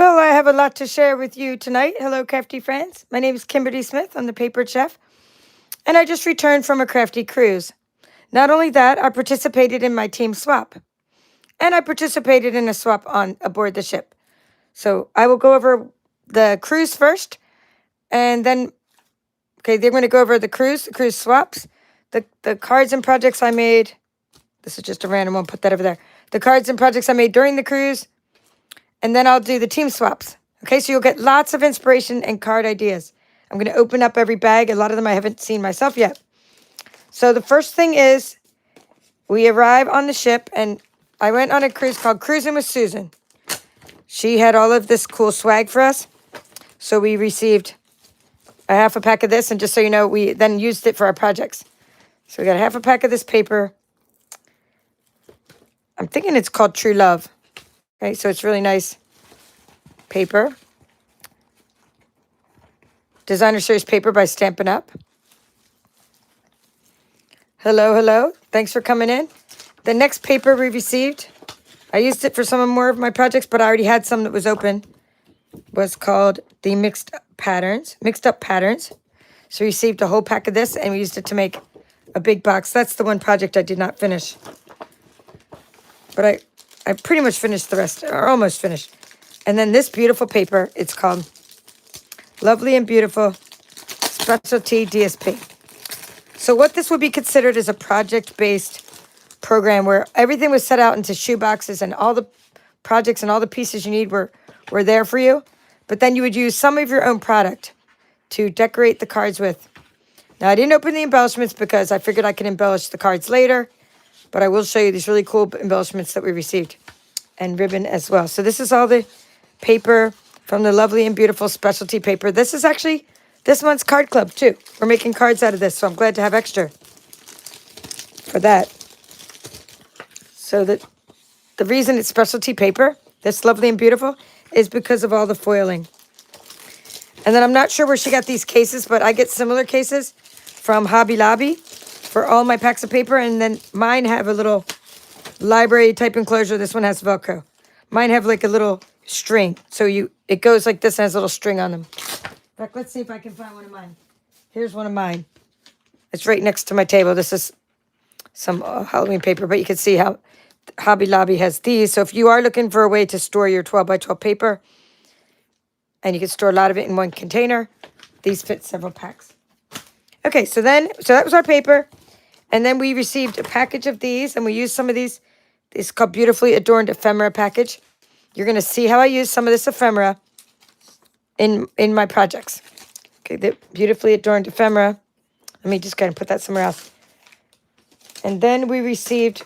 Well, I have a lot to share with you tonight. Hello, crafty friends. My name is Kimberly Smith. I'm the paper chef, and I just returned from a crafty cruise. Not only that, I participated in my team swap, and I participated in a swap on aboard the ship. So I will go over the cruise first, and then, okay, they're going to go over the cruise swaps, the cards and projects I made. This is just a random one. Put that over there. The cards and projects I made during the cruise, and then I'll do the team swaps. Okay, so you'll get lots of inspiration and card ideas. I'm going to open up every bag. A lot of them I haven't seen myself yet. So the first thing is we arrive on the ship, and I went on a cruise called Cruising with Susan. She had all of this cool swag for us. So we received a half a pack of this, and just so you know, we then used it for our projects. So we got a half a pack of this paper. I'm thinking it's called True Love. Okay, so it's really nice paper. Designer Series paper by Stampin' Up. Hello, hello. Thanks for coming in. The next paper we received, I used it for some more of my projects, but I already had some that was open, was called the Mixed Up Patterns. So we received a whole pack of this, and we used it to make a big box. That's the one project I did not finish. But I pretty much finished the rest, or almost finished. And then this beautiful paper, it's called Lovely and Beautiful Specialty DSP. So what this would be considered is a project-based program where everything was set out into shoe boxes, and all the projects and all the pieces you need were there for you. But then you would use some of your own product to decorate the cards with. Now, I didn't open the embellishments because I figured I could embellish the cards later. But I will show you these really cool embellishments that we received, and ribbon as well. So this is all the paper from the Lovely and Beautiful Specialty paper. This is actually this month's card club too. We're making cards out of this, so I'm glad to have extra for that. So the reason it's specialty paper, this Lovely and Beautiful, is because of all the foiling. And then I'm not sure where she got these cases, but I get similar cases from Hobby Lobby for all my packs of paper, and then mine have a little library type enclosure. This one has Velcro. Mine have like a little string, so it goes like this and has a little string on them. In fact, let's see if I can find one of mine. Here's one of mine. It's right next to my table. This is some Halloween paper, but you can see how Hobby Lobby has these. So if you are looking for a way to store your 12 by 12 paper, and you can store a lot of it in one container, these fit several packs. Okay, so that was our paper. And then we received a package of these, and we used some of these. It's called Beautifully Adorned Ephemera package. You're going to see how I use some of this ephemera in my projects. Okay, the Beautifully Adorned Ephemera. Let me just kind of put that somewhere else. And then we received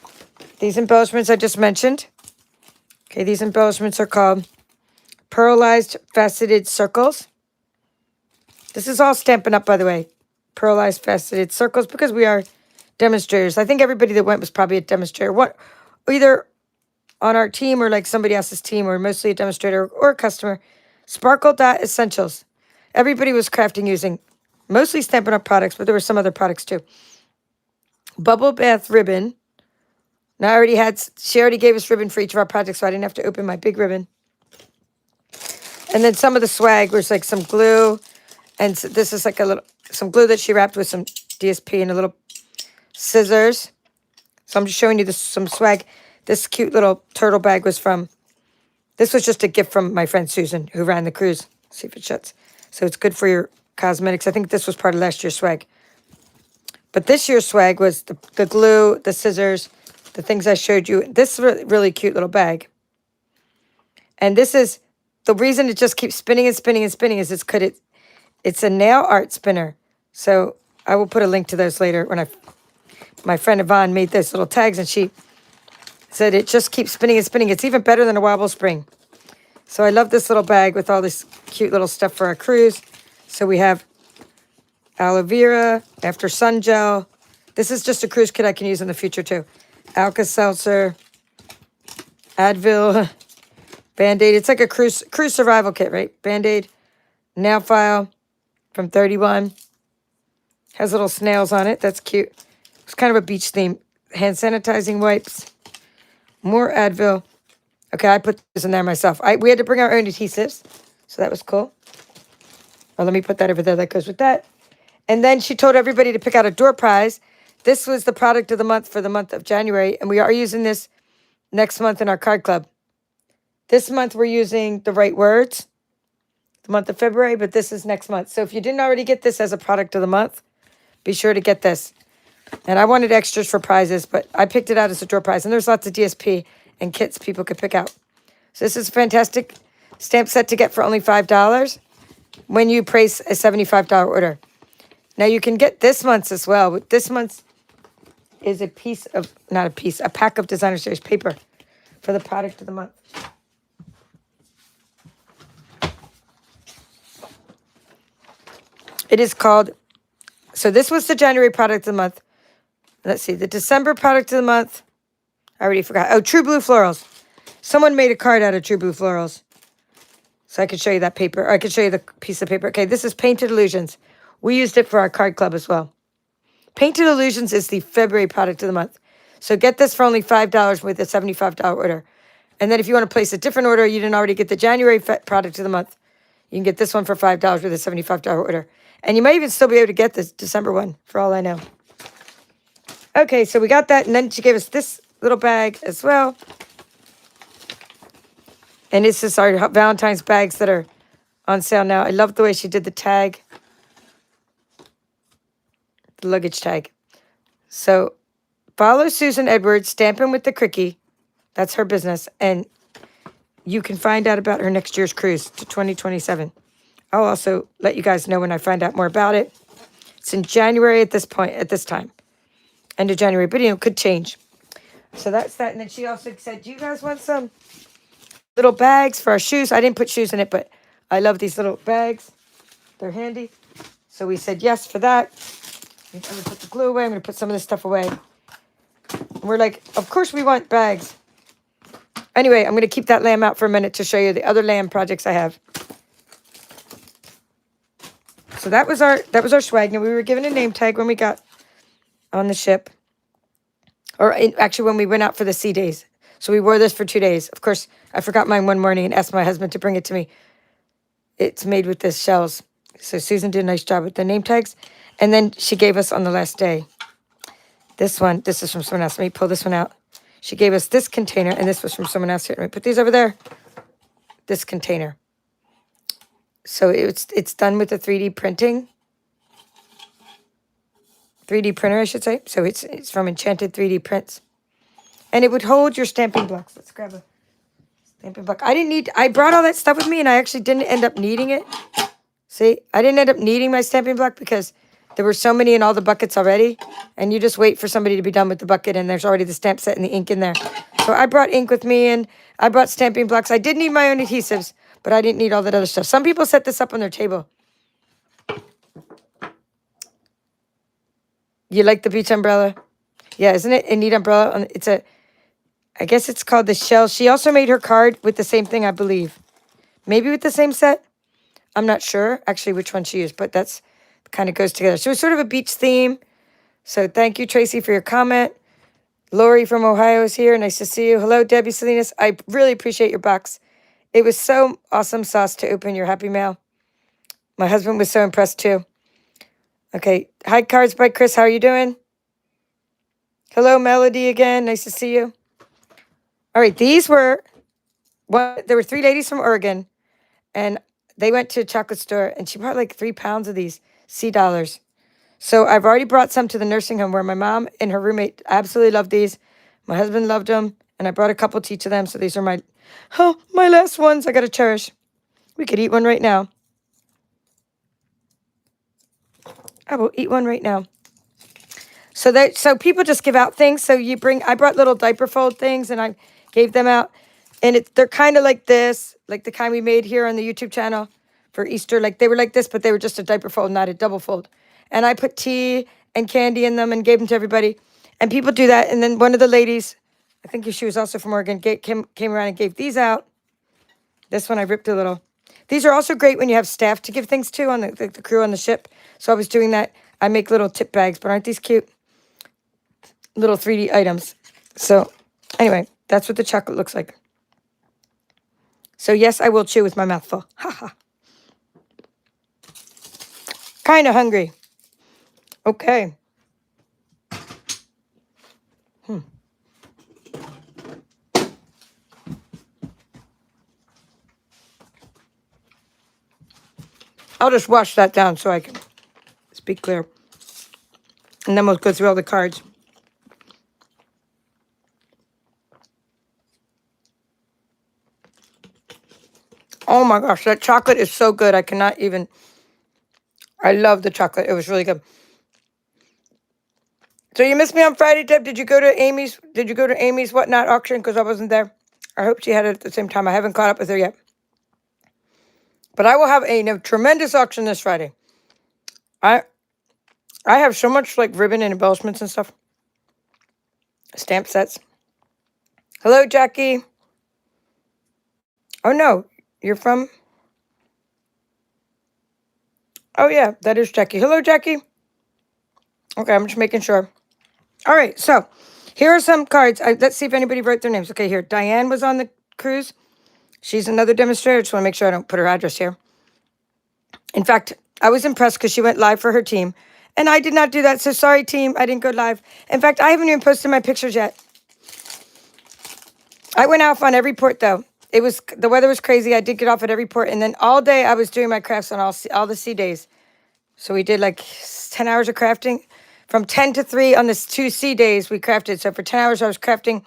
these embellishments I just mentioned. Okay, these embellishments are called Pearlized Faceted Circles. This is all Stampin' Up, by the way. Pearlized Faceted Circles, because we are demonstrators. I think everybody that went was probably a demonstrator. Either on our team or like somebody else's team, or mostly a demonstrator or a customer. Sparkle Dot Essentials. Everybody was crafting using mostly Stampin' Up products, but there were some other products too. Bubble Bath Ribbon. Now she already gave us ribbon for each of our projects, so I didn't have to open my big ribbon. And then some of the swag was like some glue, and this is like some glue that she wrapped with some DSP and a little scissors. So I'm just showing you some swag. This cute little turtle bag this was just a gift from my friend Susan, who ran the cruise. See if it shuts. So it's good for your cosmetics. I think this was part of last year's swag. But this year's swag was the glue, the scissors, the things I showed you. This really cute little bag. And this is, the reason it just keeps spinning and spinning and spinning is it's a nail art spinner. So I will put a link to those later when my friend Yvonne made those little tags, and she said it just keeps spinning and spinning. It's even better than a wobble spring. So I love this little bag with all this cute little stuff for our cruise. So we have aloe vera, after sun gel. This is just a cruise kit I can use in the future too. Alka-Seltzer, Advil, Band-Aid. It's like a cruise survival kit, right? Band-Aid, nail file from 31. Has little snails on it. That's cute. It's kind of a beach theme. Hand sanitizing wipes. More Advil. Okay, I put this in there myself. We had to bring our own adhesives, so that was cool. Oh, let me put that over there. That goes with that. And then she told everybody to pick out a door prize. This was the product of the month for the month of January, and we are using this next month in our card club. This month we're using the right words, the month of February, but this is next month. So if you didn't already get this as a product of the month, be sure to get this. And I wanted extras for prizes, but I picked it out as a door prize. And there's lots of DSP and kits people could pick out. So this is a fantastic stamp set to get for only $5 when you place a $75 order. Now you can get this month's as well. This month's is a pack of Designer Series paper for the product of the month. It is called, so this was the January product of the month. Let's see, the December product of the month. I already forgot. Oh, True Blue Florals. Someone made a card out of True Blue Florals. So I could show you that paper. Or I could show you the piece of paper. Okay, this is Painted Illusions. We used it for our card club as well. Painted Illusions is the February product of the month. So get this for only $5 with a $75 order. And then if you want to place a different order, you didn't already get the January product of the month, you can get this one for $5 with a $75 order. And you might even still be able to get this December one, for all I know. Okay, so we got that, and then she gave us this little bag as well. And this is our Valentine's bags that are on sale now. I love the way she did the tag. The luggage tag. So, follow Susan Edwards, Stampin' with the Cricky. That's her business. And you can find out about her next year's cruise to 2027. I'll also let you guys know when I find out more about it. It's in January at this time. End of January, but it could change. So that's that. And then she also said, do you guys want some little bags for our shoes? I didn't put shoes in it, but I love these little bags. They're handy. So we said yes for that. I'm going to put the glue away. I'm going to put some of this stuff away. And we're like, of course we want bags. Anyway, I'm going to keep that lamb out for a minute to show you the other lamb projects I have. So that was our swag. Now we were given a name tag when we got on the ship. Actually, when we went out for the sea days. So we wore this for 2 days. Of course, I forgot mine one morning and asked my husband to bring it to me. It's made with this shells. So Susan did a nice job with the name tags. And then she gave us on the last day. This one, this is from someone else. Let me pull this one out. She gave us this container, and this was from someone else here. Let me put these over there. This container. So it's done with the 3D printing. 3D printer, I should say. So it's from Enchanted 3D Prints. And it would hold your stamping blocks. Let's grab a stamping block. I brought all that stuff with me, and I actually didn't end up needing it. See, I didn't end up needing my stamping block because there were so many in all the buckets already. And you just wait for somebody to be done with the bucket, and there's already the stamp set and the ink in there. So I brought ink with me, and I brought stamping blocks. I did need my own adhesives, but I didn't need all that other stuff. Some people set this up on their table. You like the beach umbrella? Yeah, isn't it a neat umbrella? I guess it's called the Shell. She also made her card with the same thing, I believe. Maybe with the same set. I'm not sure actually which one she used, but that's kind of goes together. So it was sort of a beach theme. So thank you, Tracy, for your comment. Lori from Ohio is here. Nice to see you. Hello, Debbie Salinas. I really appreciate your box. It was so awesome sauce to open your Happy Mail. My husband was so impressed too. Okay. Hi, Cards by Chris. How are you doing? Hello, Melody again. Nice to see you. All right. There were 3 ladies from Oregon, and they went to a chocolate store, and she brought like 3 pounds of these sea dollars. So I've already brought some to the nursing home where my mom and her roommate absolutely loved these. My husband loved them, and I brought a couple to each of them. So these are my last ones I got to cherish. We could eat one right now. I will eat one right now. So people just give out things. So I brought little diaper fold things, and I gave them out. And they're kind of like this, like the kind we made here on the YouTube channel for Easter. Like they were like this, but they were just a diaper fold, not a double fold. And I put tea and candy in them and gave them to everybody. And people do that. And then one of the ladies, I think she was also from Oregon, came around and gave these out. This one I ripped a little. These are also great when you have staff to give things to on the crew on the ship. So I was doing that. I make little tip bags, but aren't these cute? Little 3D items. So anyway, that's what the chocolate looks like. So yes, I will chew with my mouth full. Ha ha. Kind of hungry. Okay. I'll just wash that down so I can speak clear. And then we'll go through all the cards. Oh my gosh, that chocolate is so good. I cannot even... I love the chocolate. It was really good. So you missed me on Friday, Deb. Did you go to Amy's? Did you go to Amy's Whatnot auction? Because I wasn't there. I hope she had it at the same time. I haven't caught up with her yet. But I will have a tremendous auction this Friday. I have so much like ribbon and embellishments and stuff. Stamp sets. Hello, Jackie. Oh no, you're from... Oh yeah, that is Jackie. Hello, Jackie. Okay, I'm just making sure. All right, so here are some cards. Let's see if anybody wrote their names. Okay, here. Diane was on the cruise. She's another demonstrator. Just want to make sure I don't put her address here. In fact, I was impressed because she went live for her team. And I did not do that. So sorry, team. I didn't go live. In fact, I haven't even posted my pictures yet. I went off on every port, though. The weather was crazy. I did get off at every port. And then all day I was doing my crafts on all the sea days. So we did like 10 hours of crafting. From 10 to 3 on the 2 sea days, we crafted. So for 10 hours, I was crafting.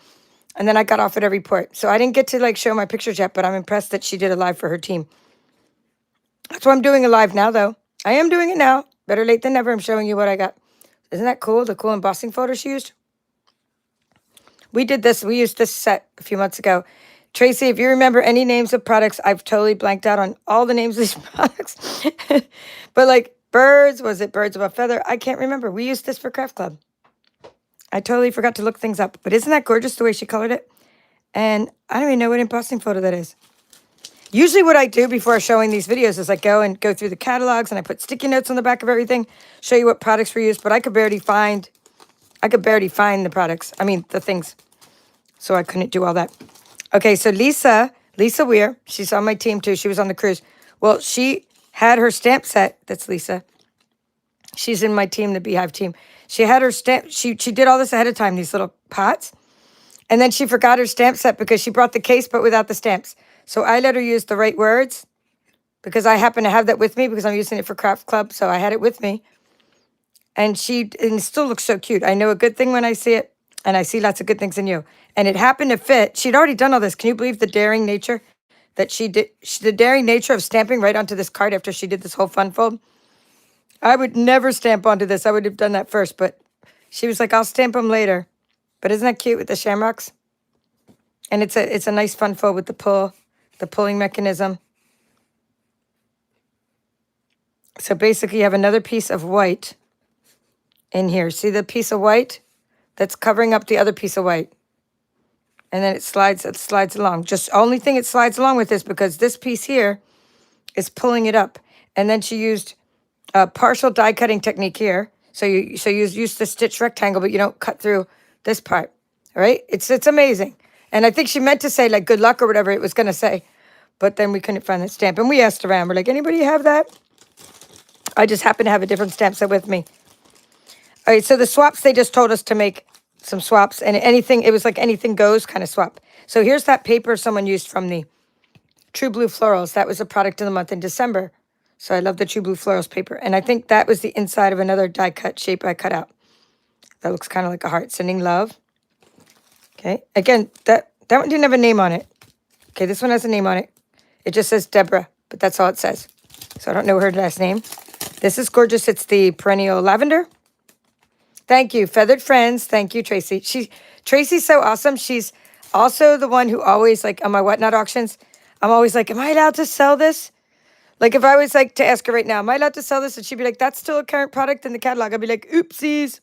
And then I got off at every port. So I didn't get to like show my pictures yet, but I'm impressed that she did a live for her team. That's why I'm doing a live now, though. I am doing it now. Better late than never. I'm showing you what I got. Isn't that cool? The cool embossing photo she used. We did this. We used this set a few months ago. Tracy, if you remember any names of products, I've totally blanked out on all the names of these products. But like birds, was it birds of a feather? I can't remember. We used this for Craft Club. I totally forgot to look things up. But isn't that gorgeous the way she colored it? And I don't even know what embossing photo that is. Usually what I do before showing these videos is I go through the catalogs and I put sticky notes on the back of everything, show you what products were used, but I could barely find the products. I mean, the things. So I couldn't do all that. Okay, so Lisa Weir, she's on my team too. She was on the cruise. Well, she had her stamp set. That's Lisa. She's in my team, the Beehive team. She had her stamp. She did all this ahead of time, these little pots. And then she forgot her stamp set because she brought the case, but without the stamps. So I let her use the right words because I happen to have that with me because I'm using it for Craft Club. So I had it with me. And it still looks so cute. I know a good thing when I see it, and I see lots of good things in you. And it happened to fit. She'd already done all this. Can you believe the daring nature that she did? The daring nature of stamping right onto this card after she did this whole fun fold. I would never stamp onto this. I would have done that first, but she was like, I'll stamp them later. But isn't that cute with the shamrocks? And it's a nice fun fold with the pulling mechanism. So basically you have another piece of white in here. See the piece of white that's covering up the other piece of white? And then it slides along. Just only thing it slides along with is because this piece here is pulling it up. And then she used a partial die cutting technique here. So you use the stitch rectangle, but you don't cut through this part. All right? It's amazing. And I think she meant to say like good luck or whatever it was going to say. But then we couldn't find that stamp. And we asked around. We're like, anybody have that? I just happen to have a different stamp set with me. All right, so the swaps, they just told us to make some swaps. And it was like anything goes kind of swap. So here's that paper someone used from the True Blue Florals. That was a product of the month in December. So I love the True Blue Florals paper. And I think that was the inside of another die cut shape I cut out. That looks kind of like a heart. Sending love. Okay, again, that one didn't have a name on it. Okay, this one has a name on it. It just says Deborah, but that's all it says. So I don't know her last name. This is gorgeous. It's the perennial lavender. Thank you, Feathered Friends. Thank you, Tracy. Tracy's so awesome. She's also the one who always, like, on my Whatnot auctions, I'm always like, am I allowed to sell this? Like, if I was, like, to ask her right now, am I allowed to sell this? And she'd be like, that's still a current product in the catalog. I'd be like, oopsies.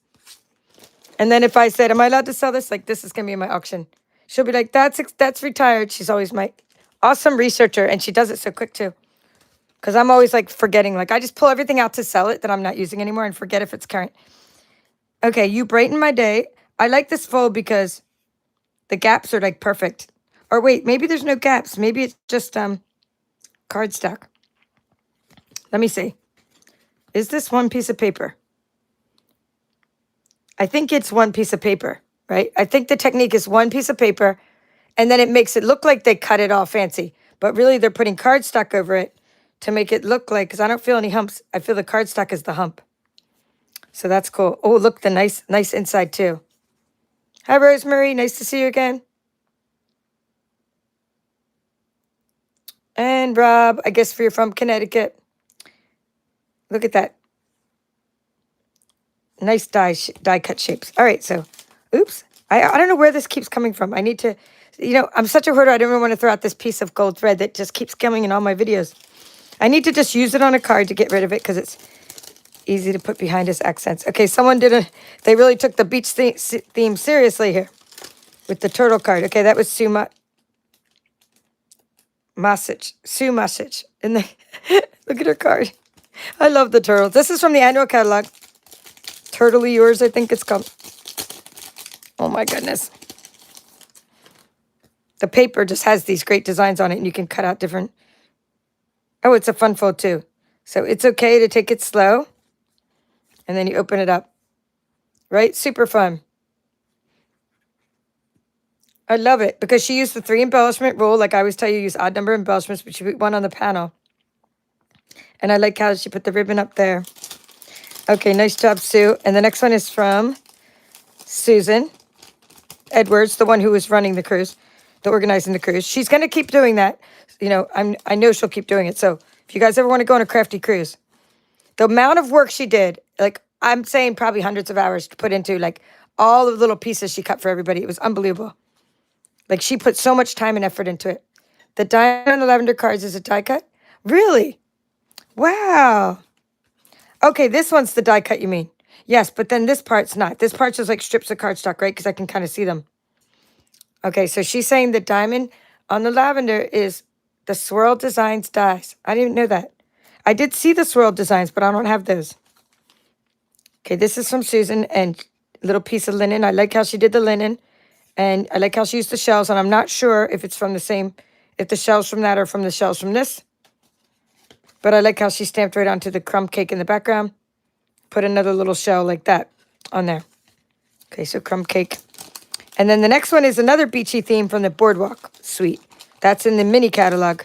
And then if I said, am I allowed to sell this? Like, this is going to be in my auction. She'll be like, that's retired. She's always my awesome researcher. And she does it so quick, too. Because I'm always, like, forgetting. Like, I just pull everything out to sell it that I'm not using anymore and forget if it's current. Okay, you brighten my day. I like this fold because the gaps are, like, perfect. Or wait, maybe there's no gaps. Maybe it's just cardstock. Let me see. Is this one piece of paper? I think it's one piece of paper, right? I think the technique is one piece of paper, and then it makes it look like they cut it all fancy. But really, they're putting cardstock over it to make it look like, because I don't feel any humps. I feel the cardstock is the hump. So that's cool. Oh, look, the nice inside too. Hi, Rosemary. Nice to see you again. And Rob, I guess you're from Connecticut. Look at that. Nice die cut shapes. All right, so, oops. I don't know where this keeps coming from. I need to, I'm such a hoarder. I don't even want to throw out this piece of gold thread that just keeps coming in all my videos. I need to just use it on a card to get rid of it because it's easy to put behind as accents. Okay, they really took the beach theme seriously here with the turtle card. Okay, that was Sue Masic. And look at her card. I love the turtle. This is from the annual catalog. Turtley Yours, I think it's called. Oh my goodness. The paper just has these great designs on it, and you can cut out different. Oh, it's a fun fold too. So it's okay to take it slow. And then you open it up. Right? Super fun. I love it because she used the 3 embellishment rule. Like I always tell you, use odd number embellishments, but she put one on the panel. And I like how she put the ribbon up there. Okay, nice job, Sue. And the next one is from Susan Edwards, the one who was running the cruise, organizing the cruise. She's going to keep doing that. I know she'll keep doing it. So if you guys ever want to go on a crafty cruise, the amount of work she did, like I'm saying probably hundreds of hours to put into like all of the little pieces she cut for everybody. It was unbelievable. Like she put so much time and effort into it. The diamond on the lavender cards is a die cut? Really? Wow. Okay, this one's the die cut, you mean? Yes, but then this part's not. This part's just like strips of cardstock, right? Because I can kind of see them. Okay, so she's saying the diamond on the lavender is the Swirl Designs dies. I didn't know that. I did see the Swirl Designs, but I don't have those. Okay, this is from Susan and a little piece of linen. I like how she did the linen. And I like how she used the shells. And I'm not sure if it's from the same, if the shells from that are from the shells from this. But I like how she stamped right onto the crumb cake in the background. Put another little shell like that on there. Okay, so crumb cake. And then the next one is another beachy theme from the Boardwalk Suite. That's in the mini catalog.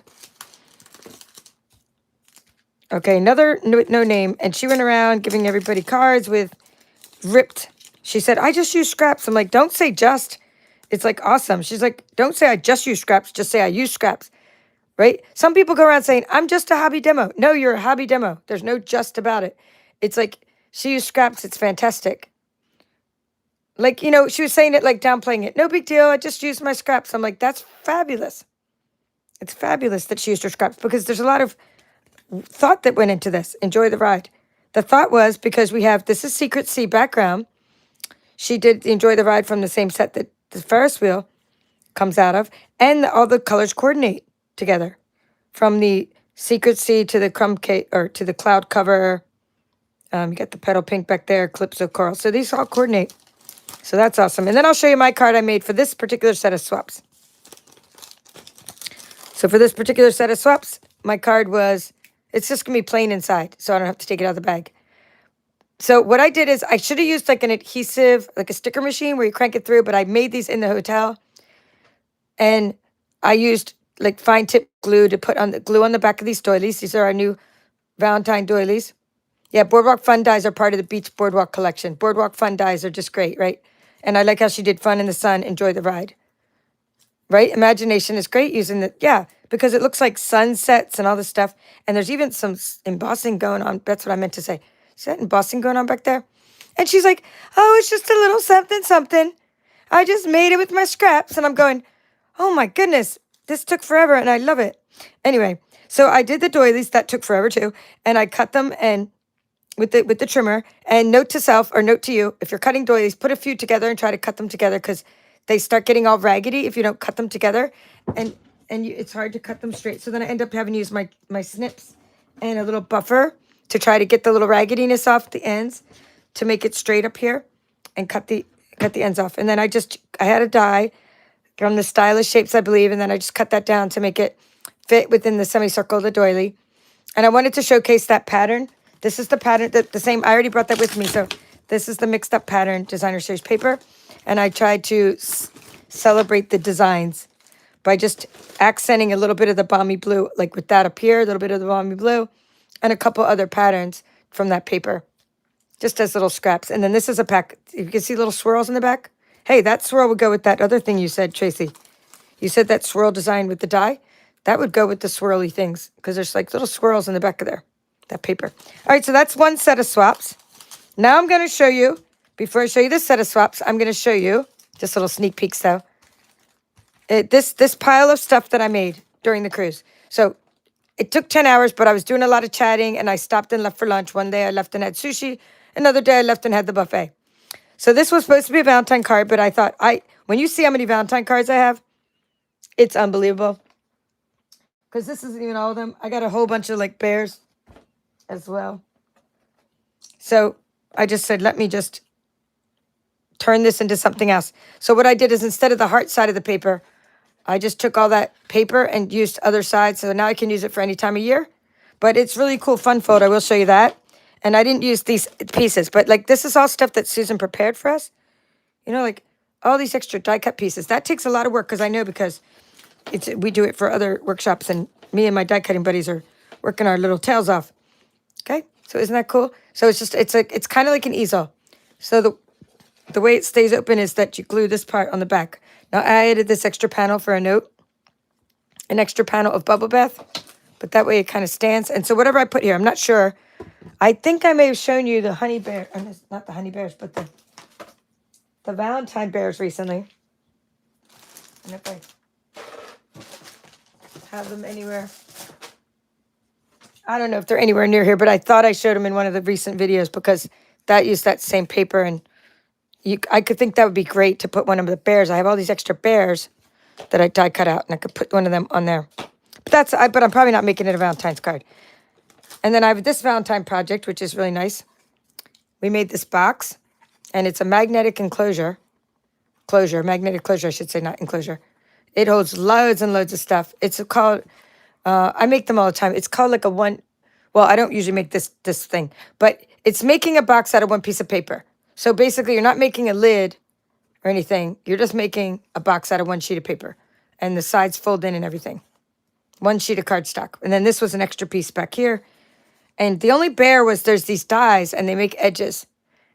Okay, another no name. And she went around giving everybody cards with ripped. She said, I just use scraps. I'm like, don't say just. It's like awesome. She's like, don't say I just use scraps. Just say I use scraps. Right? Some people go around saying, I'm just a hobby demo. No, you're a hobby demo. There's no just about it. It's like, she used scraps. It's fantastic. Like, she was saying it like downplaying it. No big deal. I just used my scraps. I'm like, that's fabulous. It's fabulous that she used her scraps because there's a lot of thought that went into this. Enjoy the ride. The thought was because this is Secret Sea background. She did Enjoy the Ride from the same set that the Ferris wheel comes out of. And all the colors coordinate together. From the Secret Sea to the crumb cake or to the cloud cover. You got the petal pink back there, Calypso coral. So these all coordinate. So that's awesome. And then I'll show you my card I made for this particular set of swaps. So for this particular set of swaps, my card was, it's just going to be plain inside, so I don't have to take it out of the bag. So what I did is I should have used like an adhesive, like a sticker machine where you crank it through, but I made these in the hotel. And I used like fine tip glue to put on the glue on the back of these doilies. These are our new Valentine doilies. Yeah, Boardwalk Fun Dies are part of the Beach Boardwalk collection. Boardwalk Fun Dies are just great, right? And I like how she did Fun in the Sun, Enjoy the Ride. Right? Imagination is great using because it looks like sunsets and all this stuff. And there's even some embossing going on. That's what I meant to say. Is that embossing going on back there? And she's like, oh, it's just a little something, something. I just made it with my scraps. And I'm going, oh my goodness, this took forever and I love it. Anyway, so I did the doilies. That took forever too. And I cut them and with the trimmer. And note to self or note to you, if you're cutting doilies, put a few together and try to cut them together because they start getting all raggedy if you don't cut them together. And it's hard to cut them straight. So then I end up having to use my snips and a little buffer to try to get the little raggediness off the ends to make it straight up here and cut the ends off. And then I had a die from the stylish shapes, I believe. And then I just cut that down to make it fit within the semicircle of the doily. And I wanted to showcase that pattern. This is the pattern, the same, I already brought that with me. So this is the mixed up pattern designer series paper. And I tried to celebrate the designs by just accenting a little bit of the balmy blue, like with that up here, a little bit of the balmy blue, and a couple other patterns from that paper, just as little scraps. And then this is a pack. You can see little swirls in the back. Hey, that swirl would go with that other thing you said, Tracy. You said that swirl design with the die. That would go with the swirly things because there's like little swirls in the back of there, that paper. All right, so that's one set of swaps. Now I'm going to show you, before I show you this set of swaps, I'm going to show you, just little sneak peeks though, this pile of stuff that I made during the cruise. So it took 10 hours, but I was doing a lot of chatting and I stopped and left for lunch. One day I left and had sushi. Another day I left and had the buffet. So this was supposed to be a Valentine card, but I thought, when you see how many Valentine cards I have, it's unbelievable. Because this isn't even all of them. I got a whole bunch of like bears as well. So I just said, let me just turn this into something else. So what I did is instead of the heart side of the paper, I just took all that paper and used other sides. So now I can use it for any time of year. But it's really cool, fun fold. I will show you that. And I didn't use these pieces. But like this is all stuff that Susan prepared for us. You know, like all these extra die cut pieces. That takes a lot of work because I know because we do it for other workshops, and me and my die cutting buddies are working our little tails off. Okay, so isn't that cool? So it's kind of like an easel. So the way it stays open is that you glue this part on the back. Now I added this extra panel for a note, an extra panel of bubble bath, but that way it kind of stands. And so whatever I put here, I'm not sure. I think I may have shown you the honey bear, not the honey bears, but the Valentine bears recently. And if I have them anywhere. I don't know if they're anywhere near here, but I thought I showed them in one of the recent videos because that used that same paper, and I could think that would be great to put one of the bears. I have all these extra bears that I die cut out, and I could put one of them on there. But but I'm probably not making it a Valentine's card. And then I have this Valentine project, which is really nice. We made this box, and it's a magnetic enclosure. Magnetic closure, I should say, not enclosure. It holds loads and loads of stuff. It's called, I make them all the time. It's called like well, I don't usually make this thing, but it's making a box out of one piece of paper. So basically you're not making a lid or anything. You're just making a box out of one sheet of paper, and the sides fold in and everything. One sheet of cardstock. And then this was an extra piece back here. And the only bear was there's these dies and they make edges.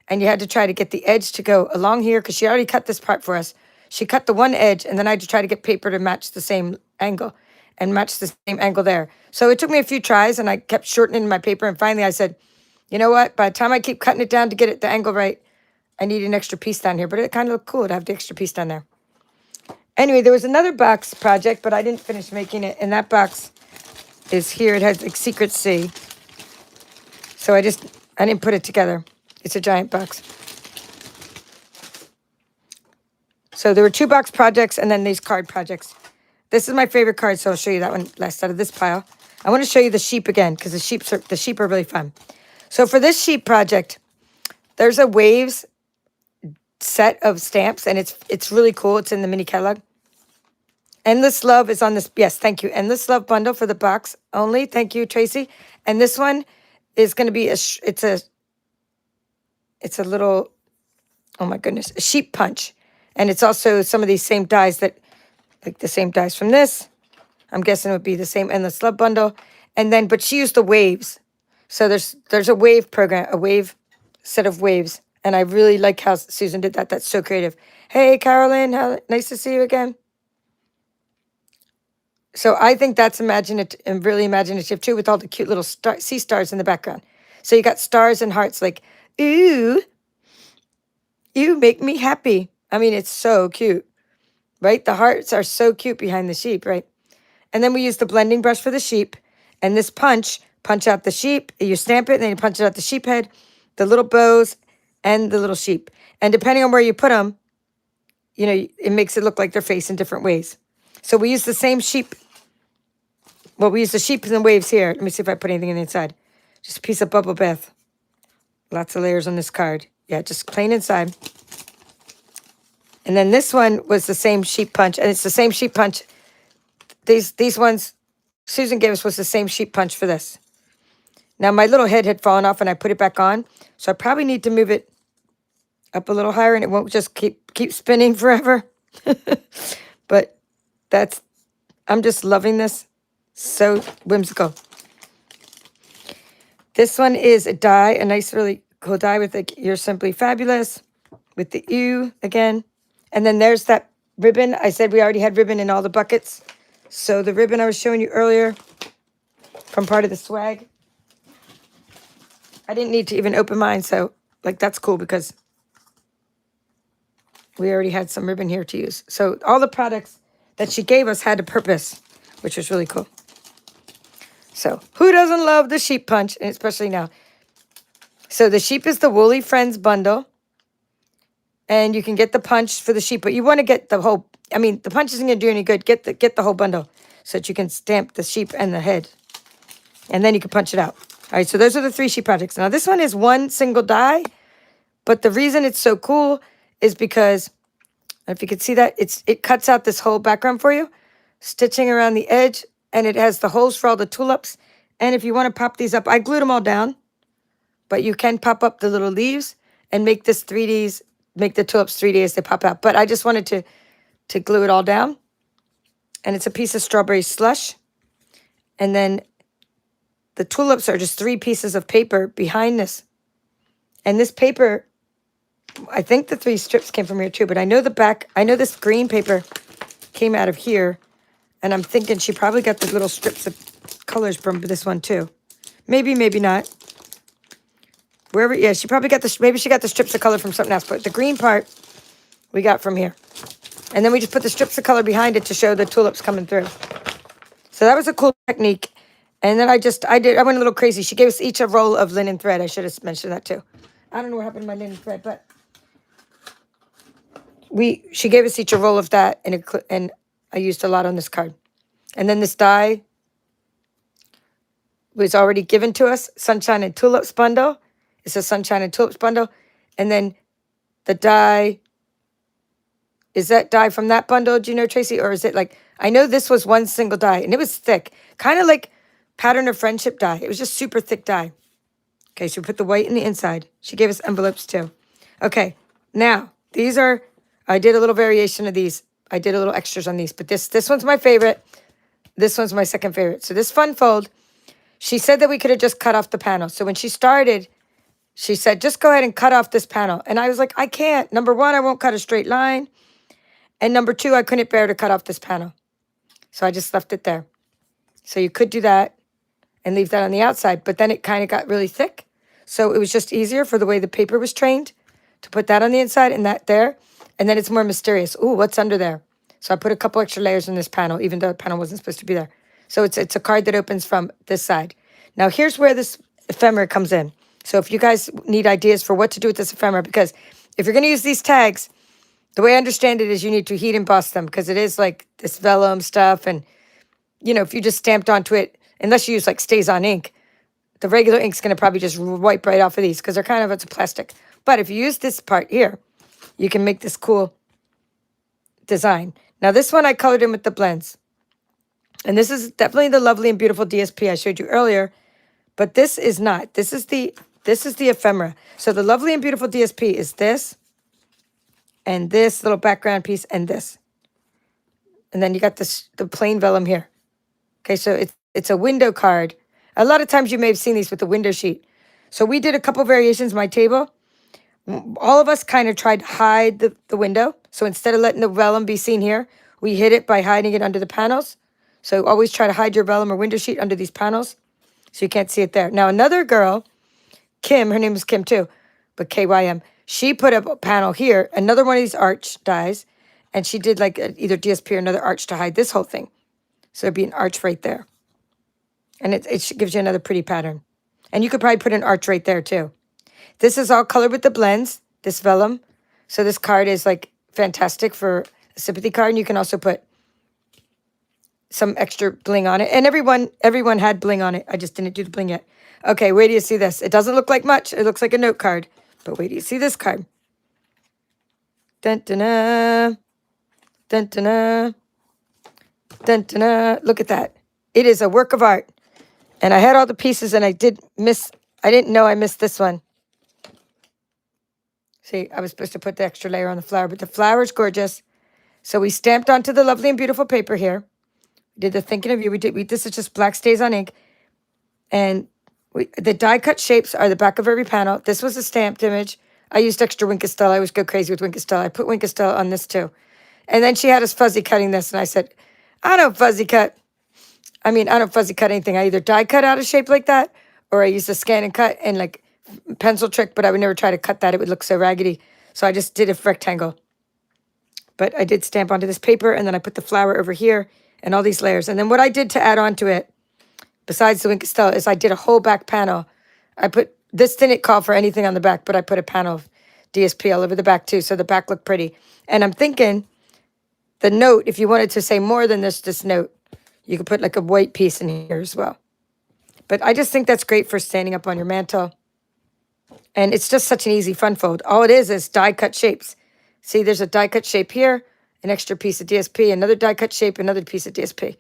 And you had to try to get the edge to go along here because she already cut this part for us. She cut the one edge, and then I had to try to get paper to match the same angle and match the same angle there. So it took me a few tries, and I kept shortening my paper. And finally I said, you know what? By the time I keep cutting it down to get it the angle right, I need an extra piece down here. But it kind of looked cool to have the extra piece down there. Anyway, there was another box project, but I didn't finish making it. And that box is here. It has like Secret C. So I didn't put it together. It's a giant box. So there were 2 box projects and then these card projects. This is my favorite card, so I'll show you that one last out of this pile. I want to show you the sheep again because the sheep are really fun. So for this sheep project, there's a waves set of stamps, and it's really cool. It's in the mini catalog. Endless Love is on this. Yes, thank you. Endless Love bundle for the box only. Thank you, Tracy. And this one is going to be it's a little, oh my goodness, a sheep punch. And it's also some of these same dies like the same dies from this. I'm guessing it would be the same Endless Love bundle. And then, but she used the waves. So there's a wave program, a wave set of waves. And I really like how Susan did that. That's so creative. Hey, Carolyn, nice to see you again. So I think that's imaginative and really imaginative too, with all the cute little sea stars in the background. So you got stars and hearts like, ooh, you make me happy. I mean, it's so cute, right? The hearts are so cute behind the sheep, right? And then we use the blending brush for the sheep. And this punch out the sheep. You stamp it, and then you punch it out the sheep head, the little bows, and the little sheep. And depending on where you put them, you know, it makes it look like their face in different ways. So we use the same sheep. Well, we use the sheep and the waves here. Let me see if I put anything in the inside. Just a piece of bubble bath. Lots of layers on this card. Yeah, just plain inside. And then this one was the same sheet punch, and it's the same sheet punch. These ones Susan gave us was the same sheet punch for this. Now my little head had fallen off and I put it back on, so I probably need to move it up a little higher and it won't just keep spinning forever. But I'm just loving this. So whimsical. This one is a die, a nice really cool die with like You're Simply Fabulous with the U again. And then there's that ribbon. I said we already had ribbon in all the buckets. So the ribbon I was showing you earlier from part of the swag. I didn't need to even open mine, so like that's cool because we already had some ribbon here to use. So all the products that she gave us had a purpose, which was really cool. So who doesn't love the sheep punch, and especially now? So the sheep is the Woolly Friends bundle, and you can get the punch for the sheep, but you want to get the whole. I mean, the punch isn't going to do any good. Get the whole bundle so that you can stamp the sheep and the head, and then you can punch it out. All right, so those are the 3 sheep projects. Now this one is one single die, but the reason it's so cool is because, if you can see that, it cuts out this whole background for you, stitching around the edge, and it has the holes for all the tulips. And if you want to pop these up, I glued them all down, but you can pop up the little leaves and make this 3Ds, make the tulips 3D as they pop out. But I just wanted to glue it all down. And it's a piece of strawberry slush. And then the tulips are just 3 pieces of paper behind this. And this paper, I think the 3 strips came from here too, but I know the back, I know this green paper came out of here. And I'm thinking she probably got the little strips of colors from this one too. Maybe, maybe not. Wherever, yeah, she probably got maybe she got the strips of color from something else, but the green part we got from here. And then we just put the strips of color behind it to show the tulips coming through. So that was a cool technique. And then I went a little crazy. She gave us each a roll of linen thread. I should have mentioned that too. I don't know what happened to my linen thread, but she gave us each a roll of that, and I used a lot on this card. And then this die was already given to us, Sunshine and Tulips bundle. It's a Sunshine and Tulips bundle. And then the die, is that die from that bundle, do you know, Tracy? Or is it like, I know this was one single die, and it was thick. Kind of like Pattern of Friendship die. It was just super thick die. Okay, so we put the white in the inside. She gave us envelopes too. Okay, now, these are, I did a little variation of these. I did a little extras on these, but this one's my favorite. This one's my second favorite. So this fun fold, she said that we could have just cut off the panel. So when she started, she said, just go ahead and cut off this panel. And I was like, I can't. Number 1, I won't cut a straight line. And number 2, I couldn't bear to cut off this panel. So I just left it there. So you could do that and leave that on the outside, but then it kind of got really thick. So it was just easier for the way the paper was trained to put that on the inside and that there. And then it's more mysterious. Ooh, what's under there? So I put a couple extra layers in this panel, even though the panel wasn't supposed to be there. So it's a card that opens from this side. Now here's where this ephemera comes in. So if you guys need ideas for what to do with this ephemera, because if you're going to use these tags, the way I understand it is you need to heat emboss them, because it is like this vellum stuff. And, you know, if you just stamped onto it, unless you use like stays on ink, the regular ink's going to probably just wipe right off of these because they're kind of, it's a plastic. But if you use this part here, you can make this cool design. Now this one I colored in with the blends. And this is definitely the lovely and beautiful DSP I showed you earlier, but this is not. This is the ephemera. So the lovely and beautiful DSP is this, and this little background piece, and this. And then you got the plain vellum here. Okay, so it's a window card. A lot of times you may have seen these with the window sheet. So we did a couple variations on my table. All of us kind of tried to hide the window. So instead of letting the vellum be seen here, we hid it by hiding it under the panels. So always try to hide your vellum or window sheet under these panels so you can't see it there. Now another girl, Kim, her name is Kim too, but KYM, she put up a panel here, another one of these arch dies, and she did like either DSP or another arch to hide this whole thing. So it'd be an arch right there. And it gives you another pretty pattern. And you could probably put an arch right there too. This is all colored with the blends, this vellum. So this card is like fantastic for a sympathy card. And you can also put some extra bling on it. And everyone had bling on it. I just didn't do the bling yet. Okay, wait till you see this. It doesn't look like much. It looks like a note card. But wait till you see this card. Dun, dun, dun, dun, dun, dun, dun, dun, dun. Look at that. It is a work of art. And I had all the pieces and I didn't know I missed this one. See, I was supposed to put the extra layer on the flower, but the flower is gorgeous. So we stamped onto the lovely and beautiful paper here. We did the thinking of you. This is just black stays on ink. And the die cut shapes are the back of every panel. This was a stamped image. I used extra Winkestel. I always go crazy with Winkestel. I put Winkestel on this too. And then she had us fuzzy cutting this. And I said, I don't fuzzy cut. I don't fuzzy cut anything. I either die cut out a shape like that, or I use the scan and cut and like pencil trick, but I would never try to cut that. It would look so raggedy. So I just did a rectangle. But I did stamp onto this paper, and then I put the flower over here and all these layers. And then what I did to add on to it, besides the Winkestel, is I did a whole back panel. This didn't call for anything on the back, but I put a panel of DSP all over the back too, so the back looked pretty. And I'm thinking the note, if you wanted to say more than this note, you could put like a white piece in here as well. But I just think that's great for standing up on your mantle. And it's just such an easy fun fold. All it is die cut shapes. See, there's a die cut shape here, an extra piece of DSP, another die cut shape, another piece of DSP.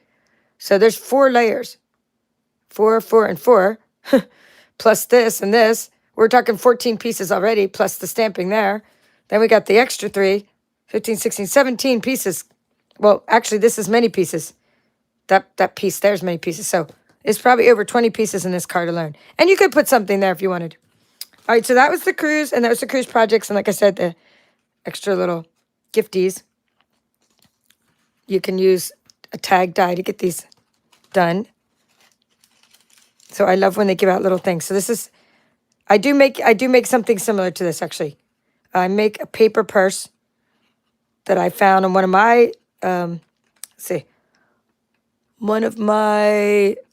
So there's 4 layers. 4, 4, and 4. Plus this and this. We're talking 14 pieces already, plus the stamping there. Then we got the extra 3, 15, 16, 17 pieces. Well, actually, this is many pieces. That piece there's many pieces. So it's probably over 20 pieces in this card alone. And you could put something there if you wanted. All right, so that was the cruise, and that was the cruise projects. And like I said, the extra little gifties. You can use a tag die to get these done. So I love when they give out little things. So this is, I do make something similar to this, actually. I make a paper purse that I found on one of my, I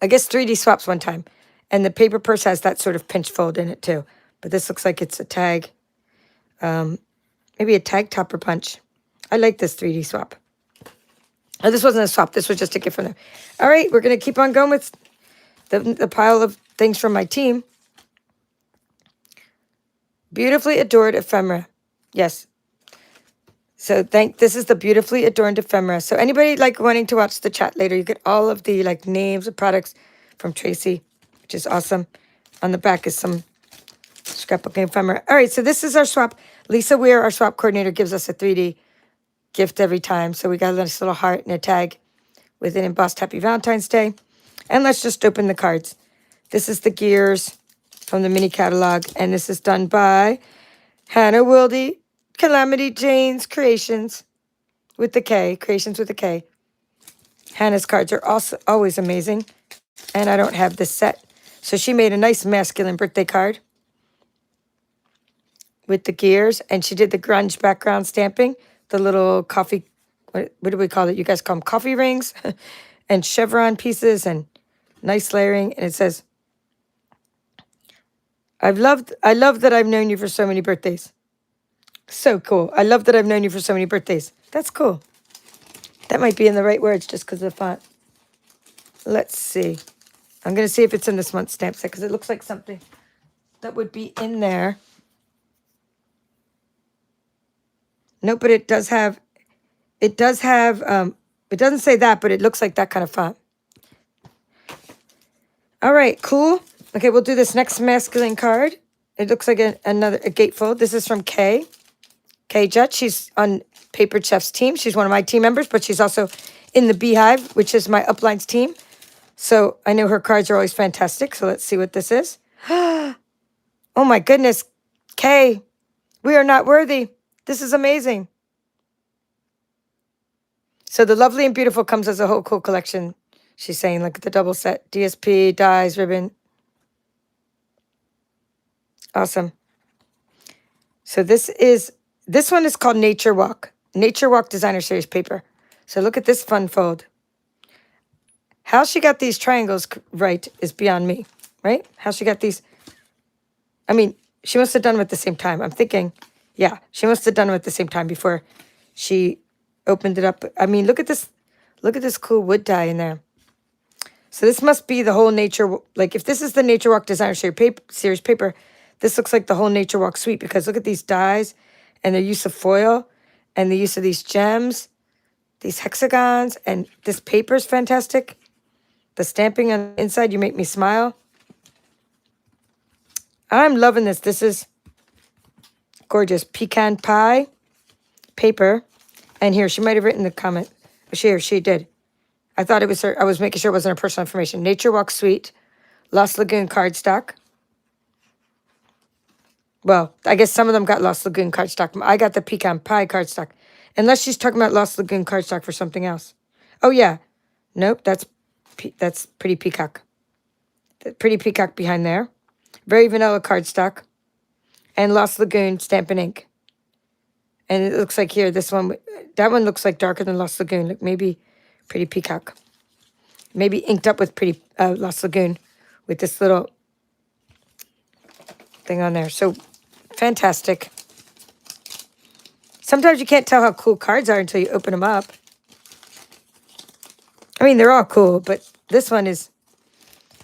guess 3D swaps one time. And the paper purse has that sort of pinch fold in it too. But this looks like it's a tag. Maybe a tag topper punch. I like this 3D swap. Oh, this wasn't a swap. This was just a gift from them. All right, we're going to keep on going with the pile of things from my team. Beautifully adored ephemera. Yes. So this is the beautifully adorned ephemera. So anybody like wanting to watch the chat later, you get all of the like names of products from Tracy, which is awesome. On the back is some scrapbooking ephemera. All right, so this is our swap. Lisa Weir, our swap coordinator, gives us a 3D gift every time. So we got a nice little heart and a tag with an embossed Happy Valentine's Day. And let's just open the cards. This is the gears from the mini catalog. And this is done by Hannah Wilde, Calamity Jane's Creations with the K. Creations with a K. Hannah's cards are also always amazing. And I don't have this set. So she made a nice masculine birthday card with the gears. And she did the grunge background stamping. The little coffee, what do we call it? You guys call them coffee rings. And chevron pieces and nice layering. And it says, I love that I've known you for so many birthdays. So cool. I love that I've known you for so many birthdays. That's cool. That might be in the right words just because of the font. Let's see. I'm going to see if it's in this month's stamp set because it looks like something that would be in there. No, but it does have, it doesn't say that, but it looks like that kind of font. All right, cool. Okay, we'll do this next masculine card. It looks like a gatefold. This is from Kay. Kay Jett. She's on Paper Chef's team. She's one of my team members, but she's also in the Beehive, which is my uplines team. So I know her cards are always fantastic. So let's see what this is. Oh my goodness. Kay, we are not worthy. This is amazing. So the lovely and beautiful comes as a whole cool collection. She's saying, look at the double set. DSP, dies, ribbon. Awesome. So this one is called Nature Walk. Nature Walk Designer Series paper. So look at this fun fold. How she got these triangles right is beyond me, right? How she got these. I mean, she must have done them at the same time. I'm thinking, yeah, she must have done them at the same time before she opened it up. I mean, look at this. Look at this cool wood die in there. So this must be the whole Nature, like if this is the Nature Walk Designer Series paper, this looks like the whole Nature Walk suite because look at these dies and their use of foil And the use of these gems, these hexagons, and this paper is fantastic. The stamping on the inside, you make me smile. I'm loving this. This is gorgeous. Pecan pie paper. And here, she might have written the comment. She did. I thought it was her. I was making sure it wasn't her personal information. Nature Walk Suite. Lost Lagoon cardstock. Well, I guess some of them got Lost Lagoon cardstock. I got the pecan pie cardstock. Unless she's talking about Lost Lagoon cardstock for something else. Oh, yeah. Nope, that's Pretty Peacock. The Pretty Peacock behind there. Very vanilla cardstock. And Lost Lagoon Stampin' Ink. And it looks like here, this one, that one looks like darker than Lost Lagoon. Like maybe Pretty Peacock. Maybe inked up with Pretty Lost Lagoon with this little thing on there. So fantastic. Sometimes you can't tell how cool cards are until you open them up. I mean, they're all cool, but this one is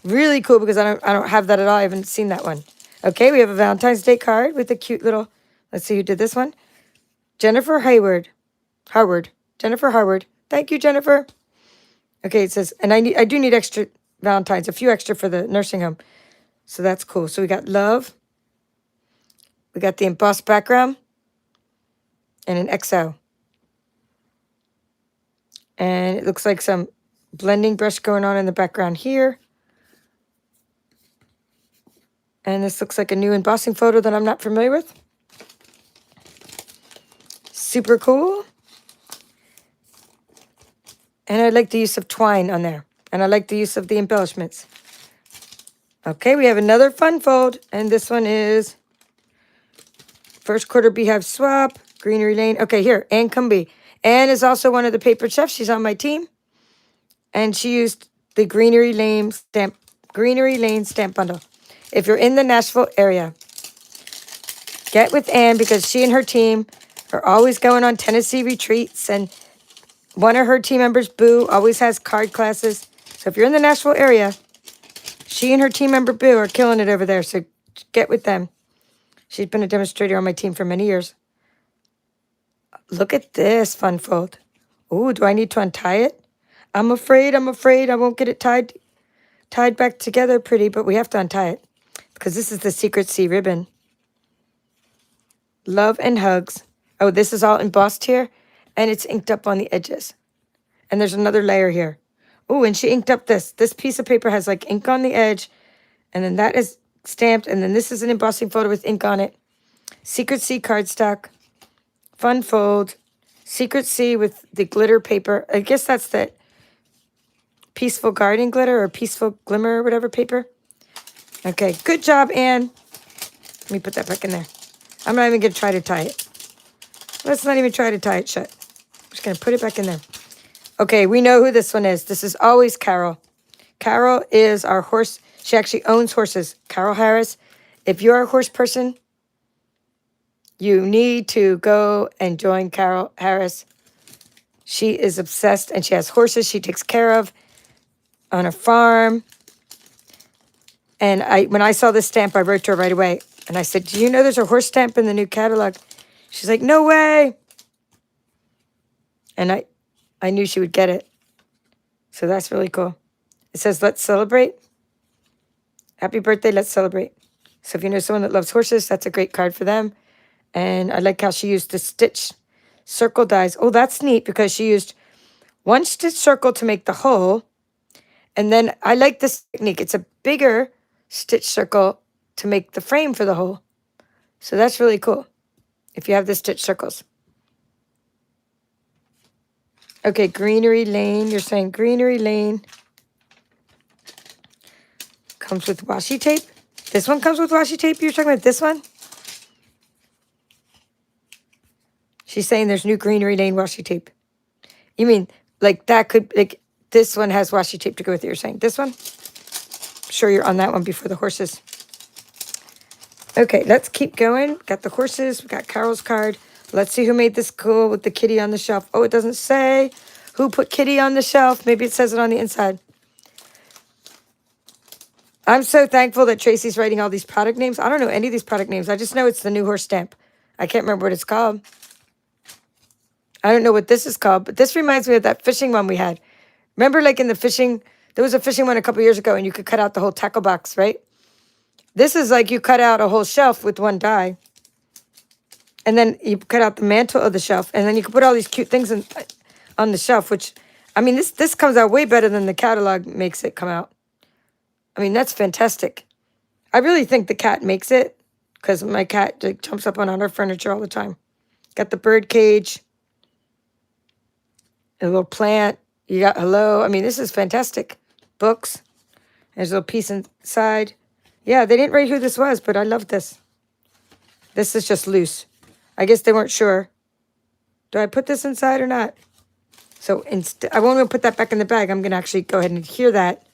really cool because I don't have that at all. I haven't seen that one. Okay, we have a Valentine's Day card with a cute little, let's see who did this one. Jennifer Harward. Jennifer Harward. Thank you, Jennifer. Okay, it says, and I do need extra Valentines, a few extra for the nursing home. So that's cool. So we got love. We got the embossed background. And an XO. And it looks like some blending brush going on in the background here. And this looks like a new embossing photo that I'm not familiar with. Super cool. And I like the use of twine on there. And I like the use of the embellishments. Okay, we have another fun fold. And this one is First Quarter Beehive Swap, Greenery Lane. Okay, here, Ann Cumby. Ann is also one of the paper chefs. She's on my team. And she used the Greenery Lane stamp bundle. If you're in the Nashville area, get with Ann because she and her team are always going on Tennessee retreats. And one of her team members, Boo, always has card classes. So if you're in the Nashville area, she and her team member, Boo, are killing it over there. So get with them. She's been a demonstrator on my team for many years. Look at this fun fold. Ooh, do I need to untie it? I'm afraid I won't get it tied back together pretty, but we have to untie it because this is the Secret Sea ribbon. Love and hugs. Oh, this is all embossed here, and it's inked up on the edges. And there's another layer here. Ooh, and she inked up this. This piece of paper has like ink on the edge, and then that is stamped, and then this is an embossing photo with ink on it. Secret Sea cardstock. Fun fold. Secret Sea with the glitter paper. I guess that's the Peaceful Garden glitter or Peaceful Glimmer or whatever paper. Okay, good job, Anne. Let me put that back in there. I'm not even going to try to tie it. Let's not even try to tie it shut. I'm just going to put it back in there. Okay, we know who this one is. This is always Carol. Carol is our horse. She actually owns horses. Carol Harris. If you're a horse person, you need to go and join Carol Harris. She is obsessed and she has horses she takes care of on a farm. And when I saw this stamp, I wrote to her right away. And I said, do you know there's a horse stamp in the new catalog? She's like, no way. And I knew she would get it. So that's really cool. It says, let's celebrate. Happy birthday, let's celebrate. So if you know someone that loves horses, that's a great card for them. And I like how she used the stitch circle dies. Oh, that's neat because she used one stitch circle to make the hole. And then I like this technique. It's a bigger stitch circle to make the frame for the hole. So that's really cool if you have the stitch circles. Okay, Greenery Lane. You're saying Greenery Lane comes with washi tape. This one comes with washi tape. You're talking about this one? She's saying there's new Greenery Lane washi tape. You mean like that could, like this one has washi tape to go with it. You're saying this one? I'm sure you're on that one before the horses. Okay, let's keep going. Got the horses. We got Carol's card. Let's see who made this cool with the kitty on the shelf. Oh, it doesn't say who put kitty on the shelf. Maybe it says it on the inside. I'm so thankful that Tracy's writing all these product names. I don't know any of these product names. I just know it's the new horse stamp. I can't remember what it's called. I don't know what this is called, but this reminds me of that fishing one we had. Remember, like in the fishing, there was a fishing one a couple years ago, and you could cut out the whole tackle box, right? This is like you cut out a whole shelf with one die. And then you cut out the mantle of the shelf, and then you can put all these cute things on the shelf, which, I mean, this comes out way better than the catalog makes it come out. I mean, that's fantastic. I really think the cat makes it, because my cat like, jumps up on our furniture all the time. Got the bird cage, a little plant. You got hello. I mean, this is fantastic. Books. There's a little piece inside. Yeah, they didn't write who this was, but I love this. This is just loose. I guess they weren't sure. Do I put this inside or not? So I won't even put that back in the bag. I'm going to actually go ahead and adhere that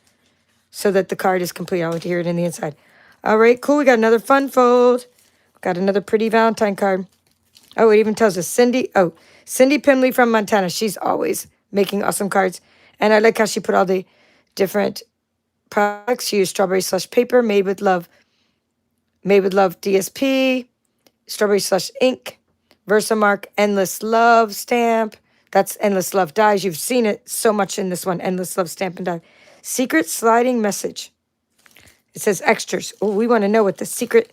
so that the card is complete. I'll adhere it in the inside. All right, cool. We got another fun fold. Got another pretty Valentine card. Oh, it even tells us Cindy. Oh, Cindy Pimley from Montana. She's always making awesome cards. And I like how she put all the different products. She used strawberry slush paper, made with love DSP, strawberry slush ink, Versamark Endless Love stamp. That's Endless Love dies. You've seen it so much in this one, Endless Love stamp and die. Secret sliding message. It says extras. Oh, we want to know what the secret.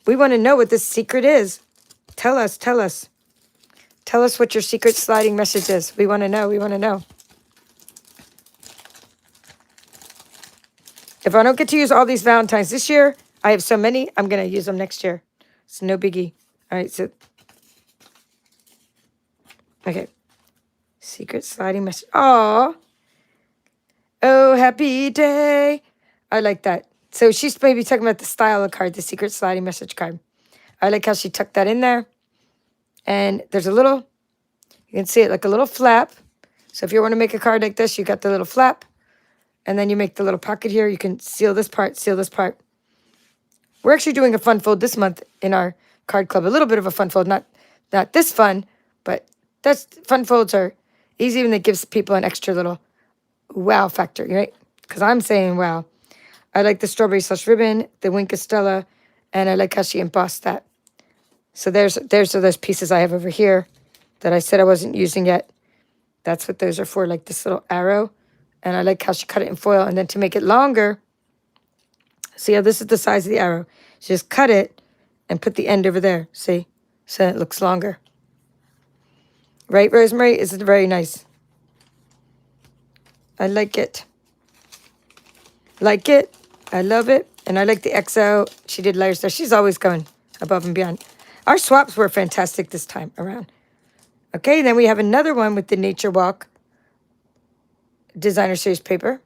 We want to know what this secret is. Tell us. Tell us what your secret sliding message is. We want to know. We want to know. If I don't get to use all these Valentines this year, I have so many, I'm going to use them next year. It's no biggie. All right, so. Okay. Secret sliding message. Oh, happy day. I like that. So she's maybe talking about the style of card, the secret sliding message card. I like how she tucked that in there. And there's a little, you can see it like a little flap. So if you want to make a card like this, you got the little flap. And then you make the little pocket here. You can seal this part, seal this part. We're actually doing a fun fold this month in our card club. A little bit of a fun fold. Not this fun, but fun folds are easy and it gives people an extra little wow factor, right? Because I'm saying wow. I like the strawberry slush ribbon, the Wink Estella, and I like how she embossed that. So there's those pieces I have over here that I said I wasn't using yet. That's what those are for, like this little arrow. And I like how she cut it in foil. And then to make it longer, see how this is the size of the arrow. She just cut it and put the end over there, see? So it looks longer. Right, Rosemary? Is it very nice? I like it. Like it. I love it. And I like the XO. She did layers there. She's always going above and beyond. Our swaps were fantastic this time around. Okay, then we have another one with the Nature Walk designer series paper.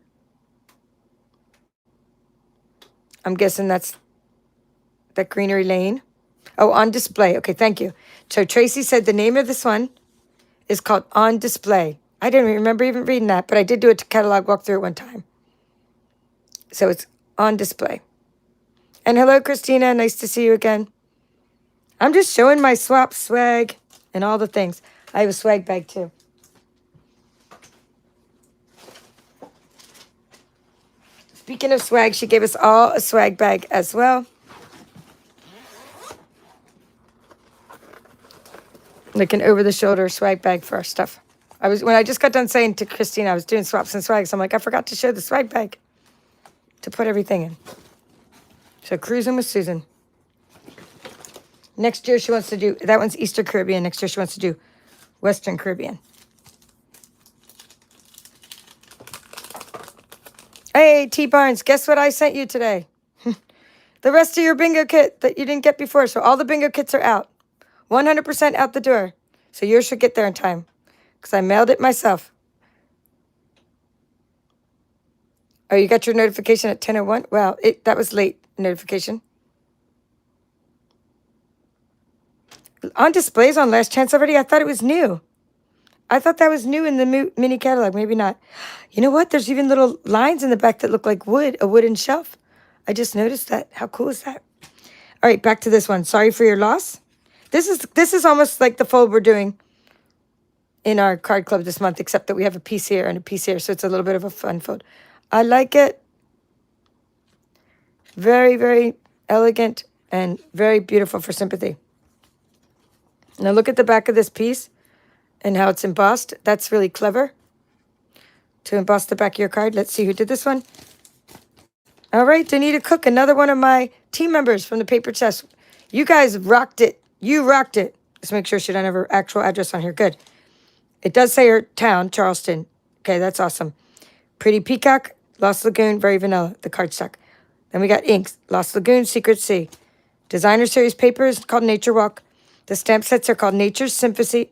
I'm guessing that's that Greenery Lane. Oh, on display. Okay, thank you. So Tracy said the name of this one is called On Display. I didn't remember even reading that, but I did do a catalog walkthrough at one time. So it's on display. And hello, Christina. Nice to see you again. I'm just showing my swap swag and all the things. I have a swag bag too. Speaking of swag, she gave us all a swag bag as well. Like an over-the-shoulder swag bag for our stuff. When I just got done saying to Christina I was doing swaps and swags, I'm like, I forgot to show the swag bag to put everything in. So cruising with Susan. Next year she wants to do, that one's Eastern Caribbean. Next year she wants to do Western Caribbean. Hey, T Barnes, guess what I sent you today? The rest of your bingo kit that you didn't get before. So all the bingo kits are out. 100% out the door. So yours should get there in time. Because I mailed it myself. Oh, you got your notification at 10:01? Well, that was late notification. On displays on Last Chance already? I thought it was new. I thought that was new in the mini catalog. Maybe not. You know what? There's even little lines in the back that look like wood, a wooden shelf. I just noticed that. How cool is that? All right, back to this one. Sorry for your loss. This is almost like the fold we're doing in our card club this month, except that we have a piece here and a piece here, so it's a little bit of a fun fold. I like it. Very, very elegant and very beautiful for sympathy. Now look at the back of this piece. and how it's embossed. That's really clever to emboss the back of your card. Let's see who did this one. All right, Donita Cook, another one of my team members from the Paper Chest. You guys rocked it. You rocked it. Let's make sure she doesn't have her actual address on here. Good. It does say her town, Charleston. Okay, that's awesome. Pretty Peacock, Lost Lagoon, very vanilla, the cardstock. Then we got inks, Lost Lagoon, Secret Sea. Designer Series papers called Nature Walk. The stamp sets are called Nature's Symphony,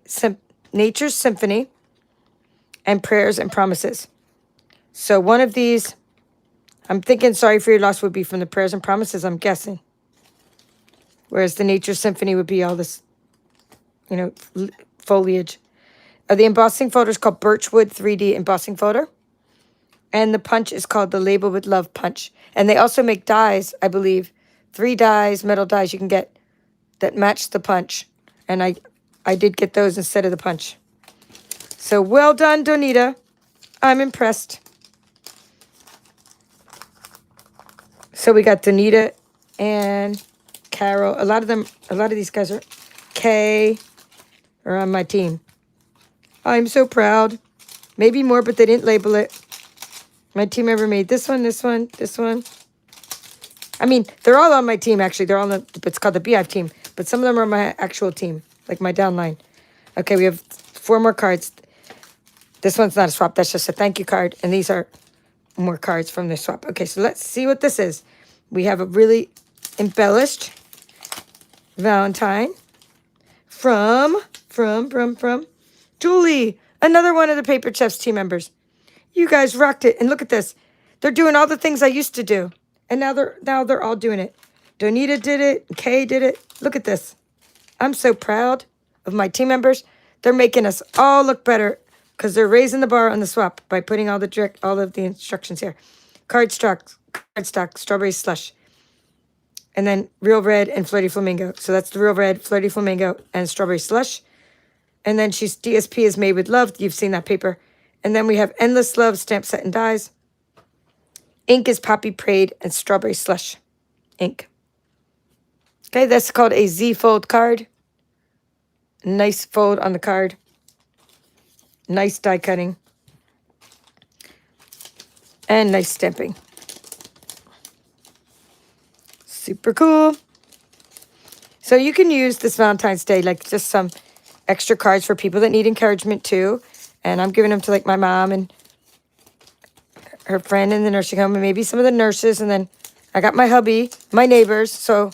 and Prayers and Promises. So one of these, I'm thinking Sorry for Your Loss would be from the Prayers and Promises, I'm guessing. Whereas the Nature's Symphony would be all this, you know, foliage. The embossing folder is called Birchwood 3D embossing folder. And the punch is called the Label with Love punch. And they also make dies, I believe. 3 dies, metal dies you can get that match the punch. And I did get those instead of the punch. So well done, Donita. I'm impressed. So we got Donita and Carol. A lot of these guys are Kay are on my team. I'm so proud. Maybe more, but they didn't label it. My team ever made this one, this one, this one. I mean, they're all on my team, actually. They're all on it's called the Beehive team. But some of them are my actual team, like my downline. Okay, we have 4 more cards. This one's not a swap. That's just a thank you card. And these are more cards from the swap. Okay, so let's see what this is. We have a really embellished Valentine from Julie, another one of the Paper Chefs team members. You guys rocked it. And look at this. They're doing all the things I used to do. And now they're all doing it. Donita did it. Kay did it. Look at this. I'm so proud of my team members. They're making us all look better because they're raising the bar on the swap by putting all of the instructions here. Cardstock, strawberry slush. And then real red and flirty flamingo. So that's the real red, flirty flamingo, and strawberry slush. And then DSP is made with love. You've seen that paper. And then we have Endless Love, stamp set and dies. Ink is Poppy Parade and Strawberry Slush ink. Okay, that's called a Z fold card. Nice fold on the card. Nice die cutting. And nice stamping. Super cool. So you can use this Valentine's Day, like just some extra cards for people that need encouragement too. And I'm giving them to like my mom and her friend in the nursing home and maybe some of the nurses. And then I got my hubby, my neighbors. So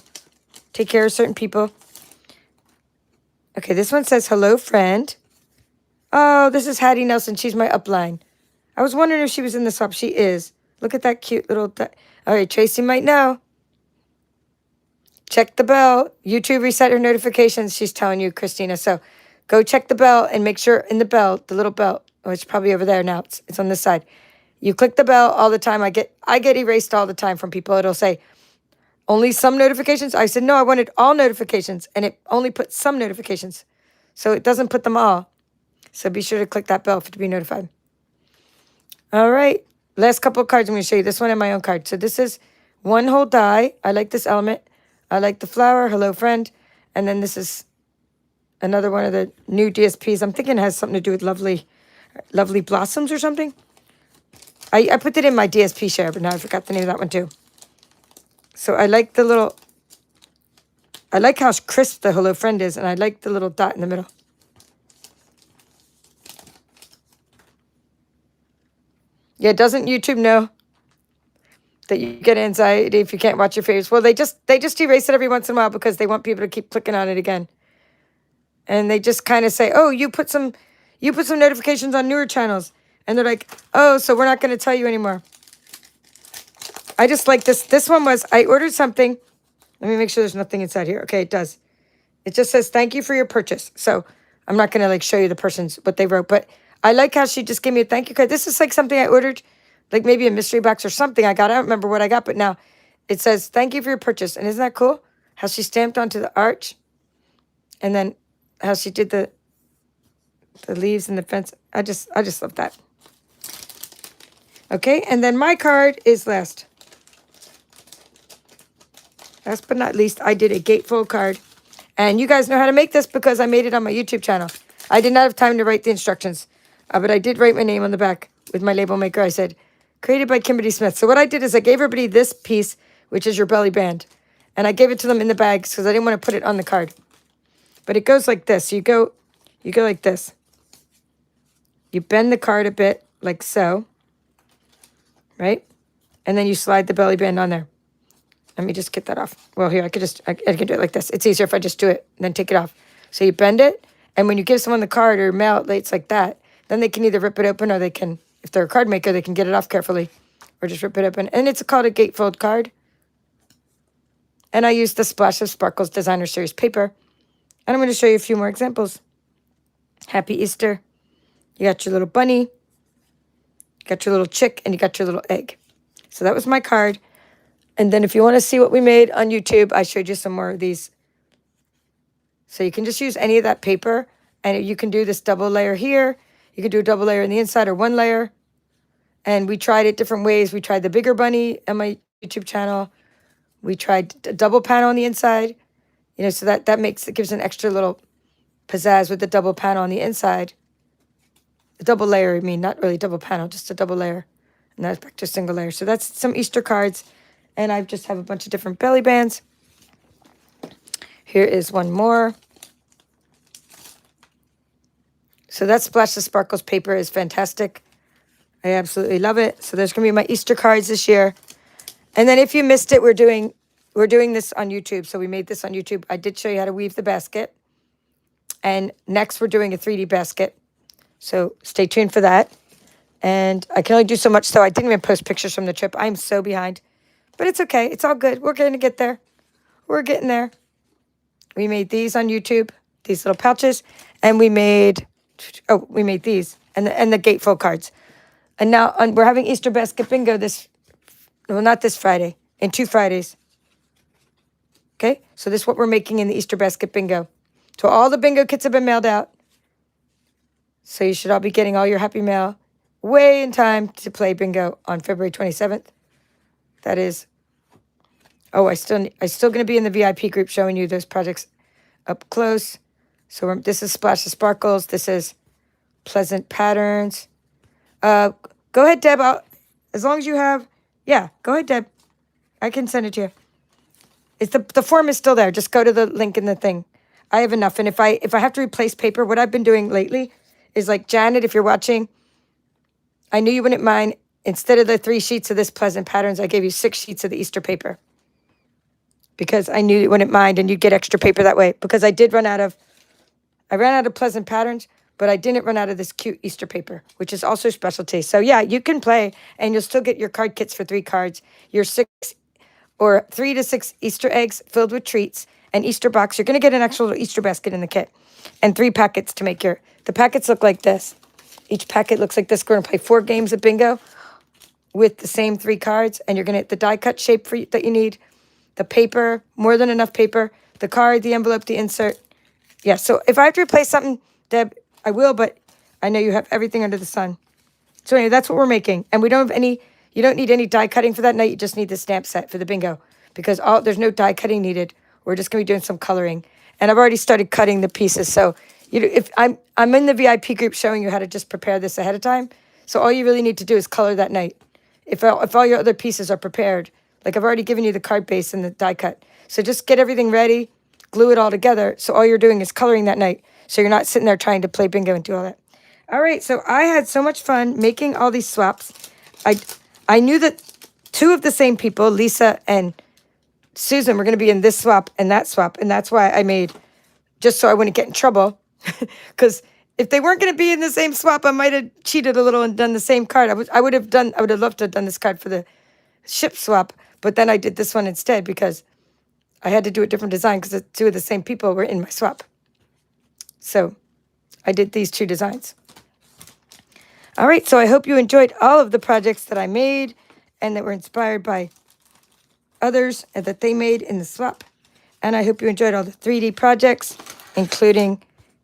take care of certain people. Okay, this one says, hello, friend. Oh, this is Hattie Nelson. She's my upline. I was wondering if she was in the swap. She is. Look at that cute little... All right, Tracy might know. Check the bell. YouTube reset her notifications. She's telling you, Christina. So go check the bell and make sure in the bell, the little bell, oh, it's probably over there now. It's on this side. You click the bell all the time. I get erased all the time from people. It'll say, only some notifications. I said, no, I wanted all notifications. And it only put some notifications. So it doesn't put them all. So be sure to click that bell to be notified. All right. Last couple of cards. I'm going to show you this one and my own card. So this is one whole die. I like this element. I like the flower. Hello, friend. And then this is another one of the new DSPs. I'm thinking it has something to do with lovely blossoms or something. I put it in my DSP share, but now I forgot the name of that one too. So I like the little... I like how crisp the hello, friend is. And I like the little dot in the middle. Yeah, doesn't YouTube know that you get anxiety if you can't watch your favorites? Well, they just erase it every once in a while because they want people to keep clicking on it again. And they just kind of say, oh, you put some notifications on newer channels. And they're like, oh, so we're not going to tell you anymore. I just like this. This one was, I ordered something. Let me make sure there's nothing inside here. Okay, it does. It just says, thank you for your purchase. So I'm not going to like show you the person's, what they wrote. But I like how she just gave me a thank you card. This is like something I ordered, like maybe a mystery box or something I got. I don't remember what I got, but now it says, thank you for your purchase. And isn't that cool? How she stamped onto the arch. And then how she did the leaves and the fence. I just love that. Okay, and then my card is last. Last but not least, I did a gatefold card. And you guys know how to make this because I made it on my YouTube channel. I did not have time to write the instructions, but I did write my name on the back with my label maker. I said, created by Kimberly Smith. So what I did is I gave everybody this piece, which is your belly band. And I gave it to them in the bags because I didn't want to put it on the card. But it goes like this. You go like this. You bend the card a bit, like so. Right? And then you slide the belly band on there. Let me just get that off. Well, here, I can do it like this. It's easier if I just do it and then take it off. So you bend it, and when you give someone the card or mail it, it's like that. Then they can either rip it open or they can, if they're a card maker, they can get it off carefully or just rip it open. And it's called a gatefold card. And I used the Splash of Sparkles Designer Series paper. And I'm going to show you a few more examples. Happy Easter. You got your little bunny. You got your little chick, and you got your little egg. So that was my card. And then if you want to see what we made on YouTube, I showed you some more of these. So you can just use any of that paper. And you can do this double layer here. You can do a double layer on the inside or one layer. And we tried it different ways. We tried the bigger bunny on my YouTube channel. We tried a double panel on the inside. You know, so that gives an extra little pizzazz with the double panel on the inside. The double layer, I mean, not really double panel, just a double layer. And that's back to a single layer. So that's some Easter cards. And I just have a bunch of different belly bands. Here is one more. So that Splash of Sparkles paper is fantastic. I absolutely love it. So there's going to be my Easter cards this year. And then if you missed it, we're doing this on YouTube. So we made this on YouTube. I did show you how to weave the basket. And next we're doing a 3D basket. So stay tuned for that. And I can only do so much, so I didn't even post pictures from the trip. I'm so behind. But it's okay. It's all good. We're going to get there. We're getting there. We made these on YouTube, these little pouches. And we made these and the gatefold cards. And now we're having Easter basket bingo not this Friday, in 2 Fridays. Okay? So this is what we're making in the Easter basket bingo. So all the bingo kits have been mailed out. So you should all be getting all your happy mail way in time to play bingo on February 27th. That is, I'm still going to be in the VIP group showing you those projects up close. So this is Splash of Sparkles. This is Pleasant Patterns. Go ahead, Deb. As long as you have, go ahead, Deb. I can send it to you. It's the form is still there. Just go to the link in the thing. I have enough. And if I have to replace paper, what I've been doing lately is like, Janet, if you're watching, I knew you wouldn't mind. Instead of the 3 sheets of this Pleasant Patterns, I gave you 6 sheets of the Easter paper. Because I knew you wouldn't mind and you'd get extra paper that way. Because I ran out of Pleasant Patterns, but I didn't run out of this cute Easter paper, which is also specialty. So yeah, you can play and you'll still get your card kits for 3 cards, your 3 to 6 Easter eggs filled with treats, an Easter box. You're going to get an actual Easter basket in the kit, and 3 packets to make the packets look like this. Each packet looks like this. We're going to play 4 games of bingo with the same 3 cards, and you're going to get the die cut shape that you need, the paper, more than enough paper, the card, the envelope, the insert. Yeah, so if I have to replace something, Deb, I will, but I know you have everything under the sun. So anyway, that's what we're making. And we don't have you don't need any die cutting for that night. You just need the stamp set for the bingo because there's no die cutting needed. We're just going to be doing some coloring. And I've already started cutting the pieces. So if I'm in the VIP group showing you how to just prepare this ahead of time. So all you really need to do is color that night. If all your other pieces are prepared, like I've already given you the card base and the die cut. So just get everything ready, glue it all together. So all you're doing is coloring that night. So you're not sitting there trying to play bingo and do all that. All right, so I had so much fun making all these swaps. I knew that 2 of the same people, Lisa and Susan, were going to be in this swap and that swap. And that's why I made, just so I wouldn't get in trouble. Because if they weren't going to be in the same swap, I might have cheated a little and done the same card. I would have loved to have done this card for the ship swap. But then I did this one instead because I had to do a different design because the 2 of the same people were in my swap. So I did these 2 designs. All right, so I hope you enjoyed all of the projects that I made and that were inspired by others and that they made in the swap. And I hope you enjoyed all the 3D projects, including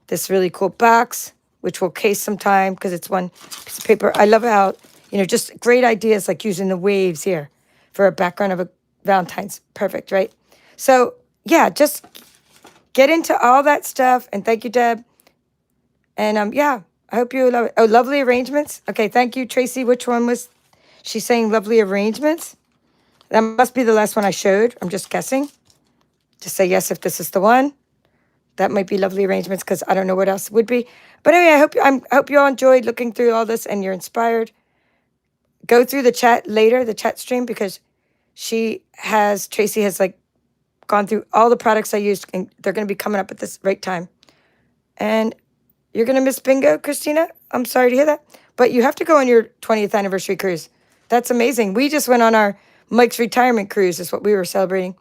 this really cool box, which we'll case sometime because it's one piece of paper. I love how, just great ideas like using the waves here for a background of a Valentine's. Perfect, right? So, yeah, just get into all that stuff. And thank you, Deb. And yeah, I hope you love it. Oh, lovely arrangements. Okay, thank you, Tracy. Which one was she saying? Lovely arrangements. That must be the last one I showed. I'm just guessing. Just say yes if this is the one. That might be lovely arrangements because I don't know what else would be. But anyway, I hope you all enjoyed looking through all this and you're inspired. Go through the chat later, the chat stream, because Tracy has like gone through all the products I used, and they're going to be coming up at this right time. And you're going to miss bingo, Christina. I'm sorry to hear that. But you have to go on your 20th anniversary cruise. That's amazing. We just went on our Mike's retirement cruise, is what we were celebrating.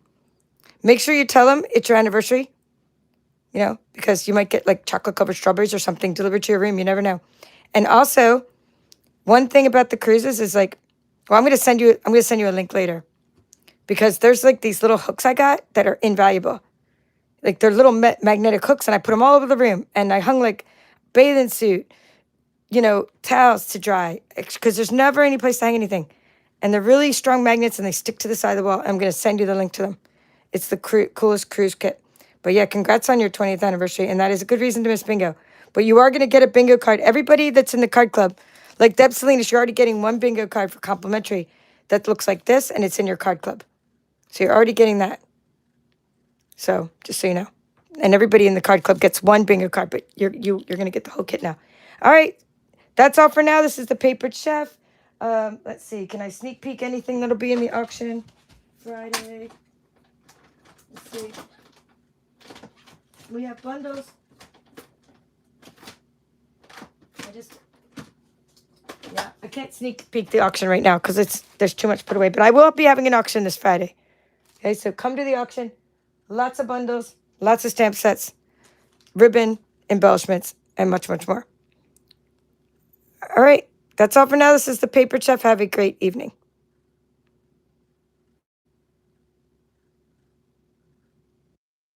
Make sure you tell them it's your anniversary, because you might get like chocolate covered strawberries or something delivered to your room. You never know. And also, one thing about the cruises is like, well, I'm going to send you a link later, because there's like these little hooks I got that are invaluable. Like they're little magnetic hooks, and I put them all over the room, and I hung like bathing suit, towels to dry, because there's never any place to hang anything. And they're really strong magnets, and they stick to the side of the wall. I'm going to send you the link to them. It's the coolest cruise kit. But yeah, congrats on your 20th anniversary, and that is a good reason to miss bingo. But you are going to get a bingo card. Everybody that's in the card club, like Deb Salinas, you're already getting one bingo card for complimentary that looks like this, and it's in your card club. So you're already getting that. So just so you know. And everybody in the card club gets one bingo card, but you're going to get the whole kit now. All right. That's all for now. This is the Papered Chef. Let's see. Can I sneak peek anything that'll be in the auction Friday? Let's see. We have bundles. I can't sneak peek the auction right now because there's too much put away. But I will be having an auction this Friday. Okay, so come to the auction. Lots of bundles, lots of stamp sets, ribbon, embellishments, and much, much more. All right, that's all for now. This is the Papered Chef. Have a great evening.